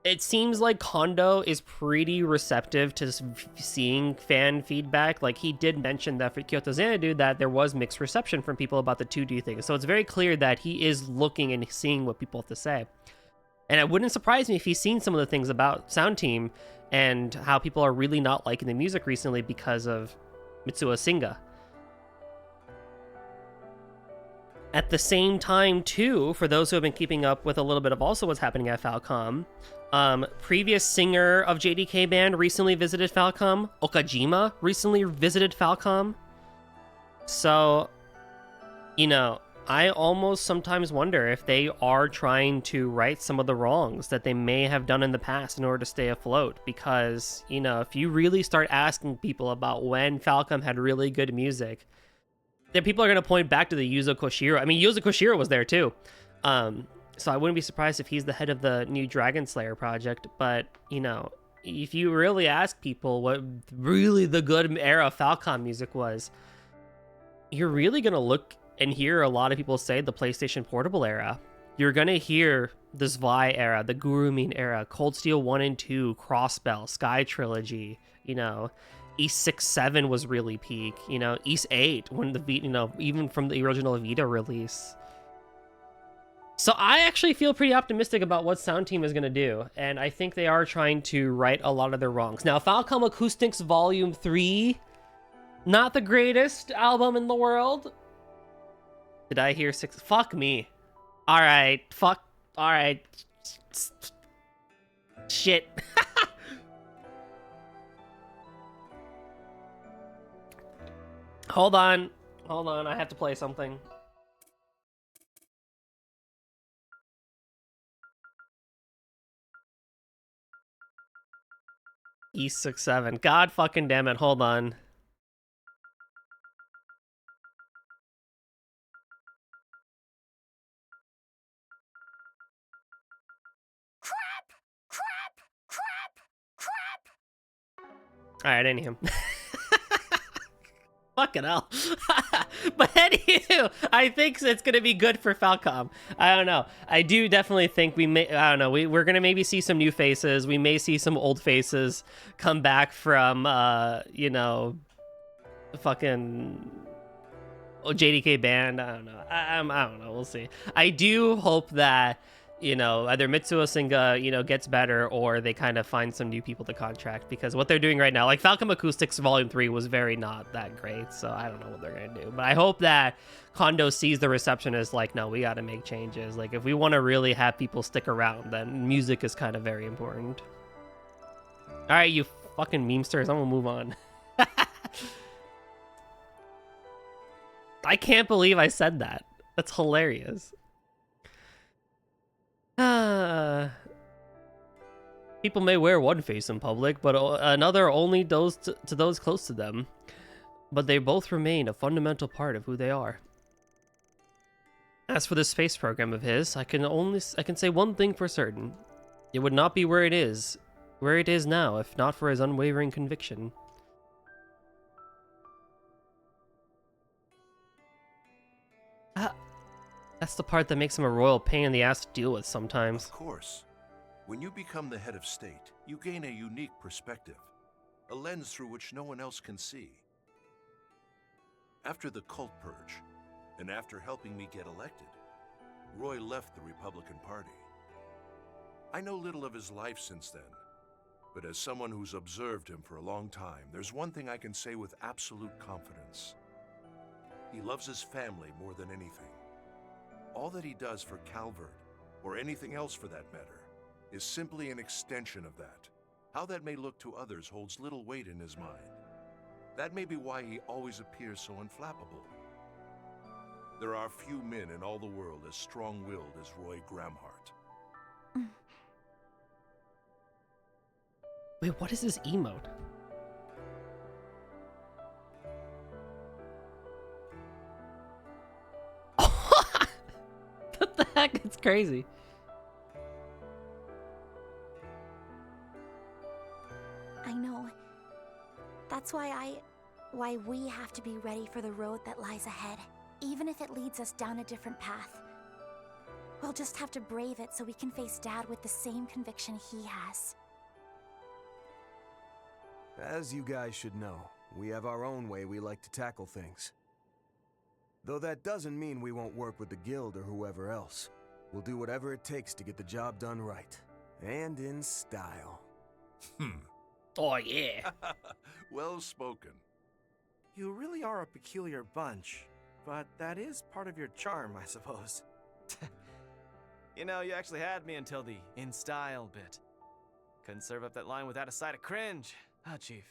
it seems like Kondo is pretty receptive to seeing fan feedback. Like, he did mention that for Kyoto Xanadu that there was mixed reception from people about the 2D thing. So it's very clear that he is looking and seeing what people have to say. And it wouldn't surprise me if he's seen some of the things about Sound Team and how people are really not liking the music recently because of Mitsuo Singa. At the same time, too, for those who have been keeping up with a little bit of also what's happening at Falcom, previous singer of JDK Band recently visited Falcom. Okajima recently visited Falcom. So, you know, I almost sometimes wonder if they are trying to right some of the wrongs that they may have done in the past in order to stay afloat. Because, you know, if you really start asking people about when Falcom had really good music, then people are going to point back to the Yuzo Koshiro. I mean, Yuzo Koshiro was there too. So I wouldn't be surprised if he's the head of the new Dragon Slayer project. But, you know, if you really ask people what really the good era of Falcom music was, you're really going to look and hear a lot of people say the PlayStation Portable era. You're going to hear the Zwei era, the Gurumin era, Cold Steel 1 and 2, Crossbell, Sky Trilogy, you know. East 6-7 was really peak, you know, East 8 when the Vita, you know, even from the original Vita release. So I actually feel pretty optimistic about what Sound Team is going to do, and I think they are trying to right a lot of their wrongs. Now, Falcom Acoustics Volume 3, not the greatest album in the world. Did I hear 6? Fuck me. All right, fuck. All right. Shit. Hold on, I have to play something. E67, god fucking damn it, hold on. Alright, anywho. Fucking hell. But anywho, I think it's going to be good for Falcom. I don't know. I do definitely think we may, I don't know, we're going to maybe see some new faces. We may see some old faces come back from, you know, fucking JDK Band. I don't know. I don't know. We'll see. I do hope that, you know, either Mitsuo Singa, you know, gets better or they kind of find some new people to contract, because what they're doing right now, like Falcom Acoustics Volume 3 was very not that great, so I don't know what they're going to do. But I hope that Kondo sees the reception as like, no, we got to make changes. Like, if we want to really have people stick around, then music is kind of very important. All right, you fucking memesters, I'm going to move on. I can't believe I said that. That's hilarious. People may wear one face in public, but another only those to those close to them. But they both remain a fundamental part of who they are. As for this space program of his, I can say one thing for certain. It would not be where it is now, if not for his unwavering conviction. That's the part that makes him a royal pain in the ass to deal with sometimes. Of course. When you become the head of state, you gain a unique perspective, a lens through which no one else can see. After the cult purge, and after helping me get elected, Roy left the Republican Party. I know little of his life since then, but as someone who's observed him for a long time, there's one thing I can say with absolute confidence. He loves his family more than anything. All that he does for Calvert, or anything else for that matter, is simply an extension of that. How that may look to others holds little weight in his mind. That may be why he always appears so unflappable. There are few men in all the world as strong-willed as Roy Gramhart. Wait, what is this emote? What the heck? It's crazy. I know. That's why we have to be ready for the road that lies ahead, even if it leads us down a different path. We'll just have to brave it so we can face Dad with the same conviction he has. As you guys should know, we have our own way we like to tackle things. Though that doesn't mean we won't work with the Guild or whoever else. We'll do whatever it takes to get the job done right. And in style. Oh, yeah. Well spoken. You really are a peculiar bunch, but that is part of your charm, I suppose. You know, you actually had me until the in style bit. Couldn't serve up that line without a side of cringe. Ah, Chief.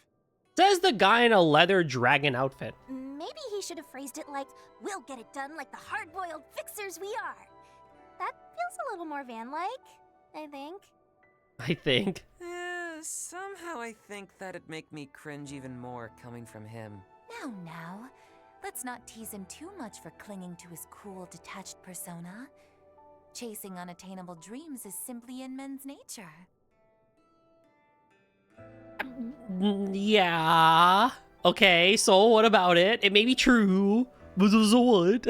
Says the guy in a leather dragon outfit. Maybe he should have phrased it like, we'll get it done like the hard-boiled fixers we are. That feels a little more Van-like, I think. I think. Somehow I think that'd make me cringe even more coming from him. Now. Let's not tease him too much for clinging to his cool, detached persona. Chasing unattainable dreams is simply in men's nature. Yeah. Okay, so what about it? It may be true. But so what?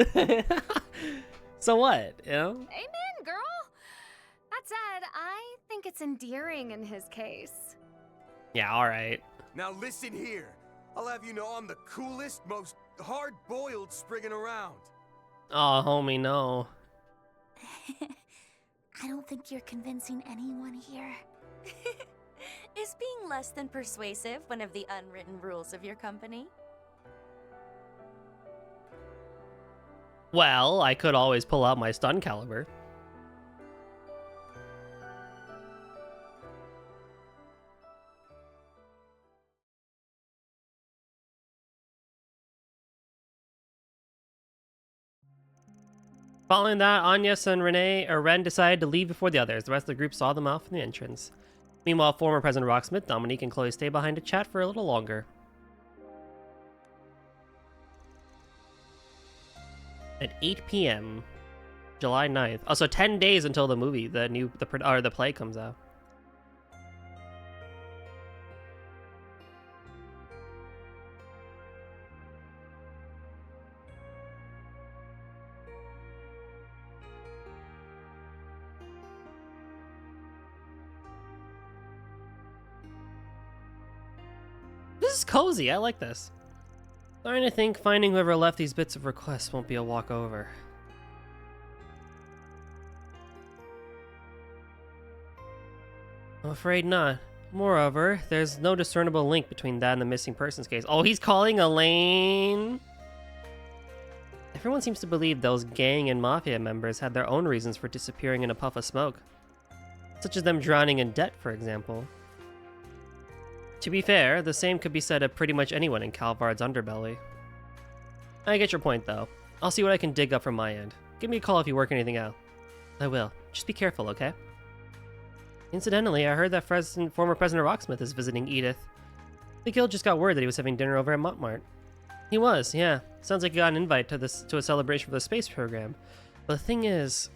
So what, you know? Amen, girl! That said, I think it's endearing in his case. Yeah, alright. Now listen here. I'll have you know I'm the coolest, most hard-boiled spriggin' around. Oh, homie, no. I don't think you're convincing anyone here. Is being less than persuasive one of the unwritten rules of your company? Well, I could always pull out my stun caliber. Following that, Agnes and Ren decided to leave before the others. The rest of the group saw them off from the entrance. Meanwhile, former President Rocksmith, Dominique, and Chloe stay behind to chat for a little longer. At 8 p.m., July 9th. Oh, so 10 days until the movie, the play comes out. This is cozy. I like this. Starting to think finding whoever left these bits of requests won't be a walkover. I'm afraid not. Moreover, there's no discernible link between that and the missing persons case. Oh, he's calling Elaine! Everyone seems to believe those gang and mafia members had their own reasons for disappearing in a puff of smoke. Such as them drowning in debt, for example. To be fair, the same could be said of pretty much anyone in Calvard's underbelly. I get your point, though. I'll see what I can dig up from my end. Give me a call if you work anything out. I will. Just be careful, okay? Incidentally, I heard that former President Rocksmith is visiting Edith. The guild just got word that he was having dinner over at Montmartre. He was, yeah. Sounds like he got an invite to a celebration for the space program. But the thing is...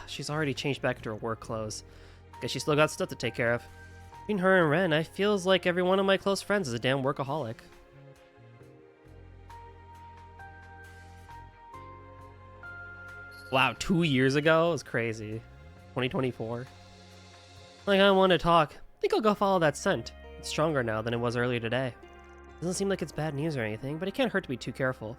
she's already changed back into her work clothes. Guess she's still got stuff to take care of. Between her and Ren, I feels like every one of my close friends is a damn workaholic. Wow, 2 years ago? It was crazy. 2024. Like, I want to talk. I think I'll go follow that scent. It's stronger now than it was earlier today. Doesn't seem like it's bad news or anything, but it can't hurt to be too careful.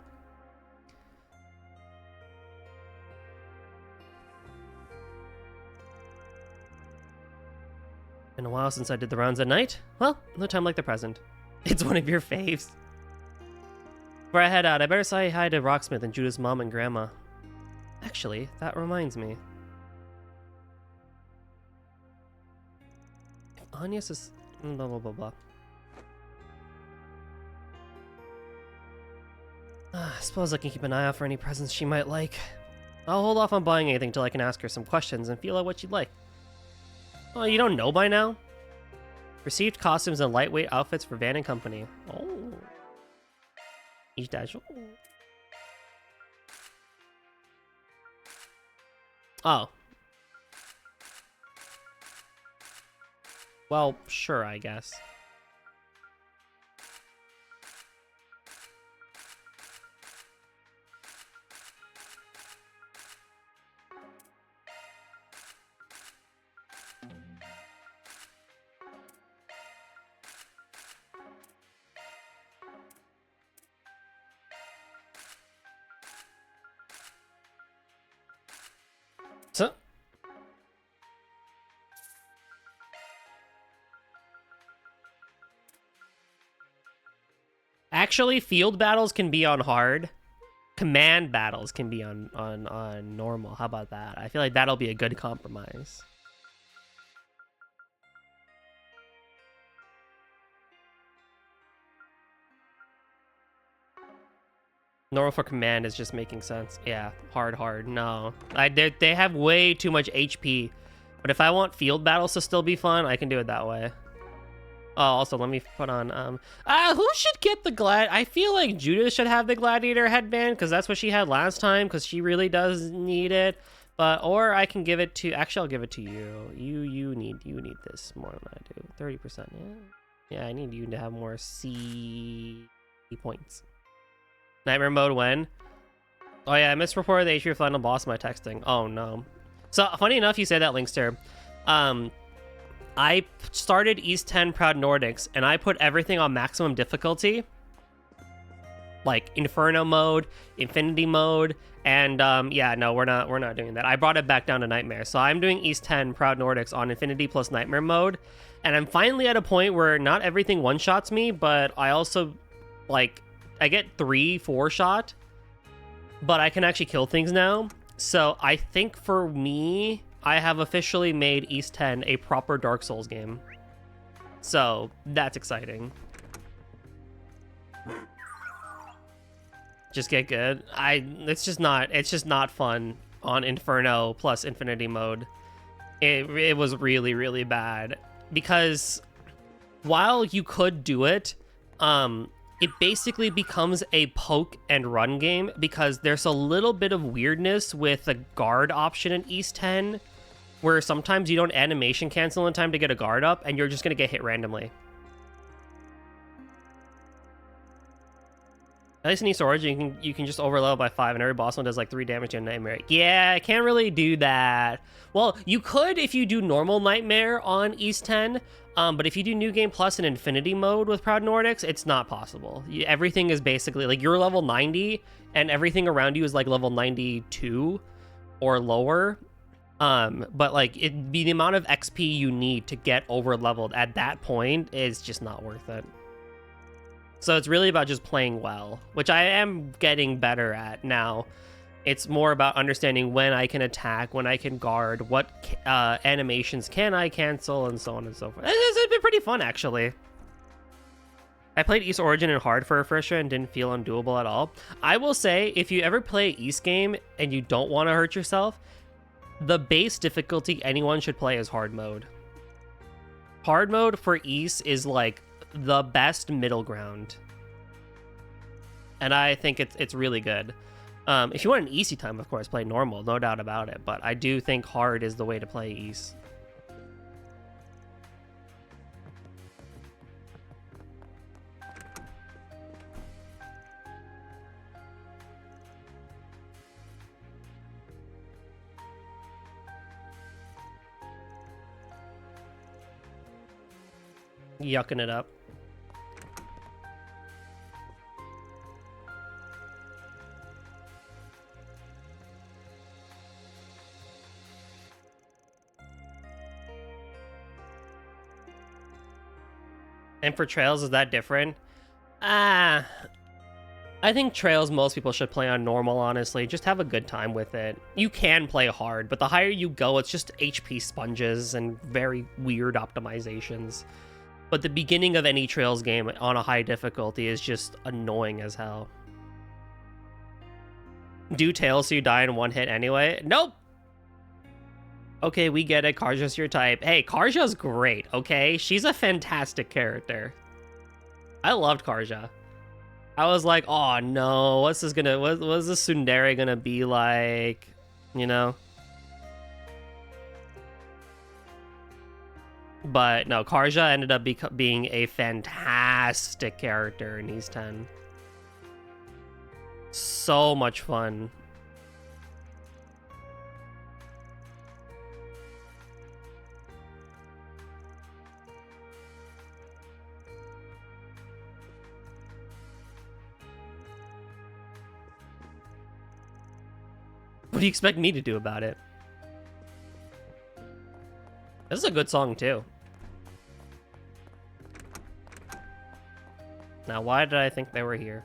Been a while since I did the rounds at night. Well, no time like the present. It's one of your faves. Before I head out, I better say hi to Rocksmith and Judith's mom and grandma. Actually, that reminds me. If Agnes is... blah, blah, blah, blah. I suppose I can keep an eye out for any presents she might like. I'll hold off on buying anything till I can ask her some questions and feel out what she'd like. Oh, you don't know by now? Received costumes and lightweight outfits for Van & Company. Oh. Each dash. Oh. Well, sure, I guess. Actually, field battles can be on hard. Command battles can be on normal. How about that? I feel like that'll be a good compromise. Normal for command is just making sense. Yeah, hard. No, they have way too much HP. But if I want field battles to still be fun, I can do it that way. Oh, also, let me put on, who should get the I feel like Judith should have the Gladiator headband, because that's what she had last time, because she really does need it. But, or I can give it to, actually, I'll give it to you. You need this more than I do. 30%, yeah. Yeah, I need you to have more C points. Nightmare mode when? Oh yeah, I misreported the HP final boss in my texting. Oh no. So, funny enough, you say that, Linkster. I started East 10 Proud Nordics, and I put everything on maximum difficulty. Like, Inferno mode, Infinity mode, and, yeah, no, we're not doing that. I brought it back down to Nightmare. So I'm doing East 10 Proud Nordics on Infinity plus Nightmare mode, and I'm finally at a point where not everything one-shots me, but I also, like, I get 3-4 shot, but I can actually kill things now. So I think for me, I have officially made East 10 a proper Dark Souls game. So that's exciting. Just get good. It's just not fun on Inferno plus Infinity mode. It was really, really bad, because while you could do it, it basically becomes a poke and run game, because there's a little bit of weirdness with the guard option in East 10, where sometimes you don't animation cancel in time to get a guard up, and you're just going to get hit randomly. At least in East Origin, you can just overlevel by 5, and every boss one does like 3 damage to a Nightmare. Yeah, I can't really do that. Well, you could if you do normal Nightmare on East 10, but if you do New Game Plus and Infinity mode with Proud Nordics, it's not possible. Everything is basically, like, you're level 90, and everything around you is like level 92 or lower. But like, the amount of XP you need to get over leveled at that point is just not worth it. So it's really about just playing well, which I am getting better at now. It's more about understanding when I can attack, when I can guard, what animations can I cancel, and so on and so forth. It's been pretty fun, actually. I played East Origin in hard for a refresher and didn't feel undoable at all. I will say, if you ever play East game and you don't want to hurt yourself, the base difficulty anyone should play is hard mode. Hard mode for East is like the best middle ground, and I think it's really good. If you want an easy time, of course, play normal, no doubt about it, but I do think hard is the way to play East. Yucking it up. And for Trails, is that different? I think Trails most people should play on normal, honestly. Just have a good time with it. You can play hard, but the higher you go, it's just HP sponges and very weird optimizations. But the beginning of any Trails game on a high difficulty is just annoying as hell. Do Tails so you die in one hit anyway? Nope! Okay, we get it. Karja's your type. Hey, Karja's great, okay? She's a fantastic character. I loved Karja. I was like, oh no, what's this tsundere gonna be like? You know? But no, Karja ended up being a fantastic character in East 10. So much fun. What do you expect me to do about it? This is a good song, too. Now, why did I think they were here?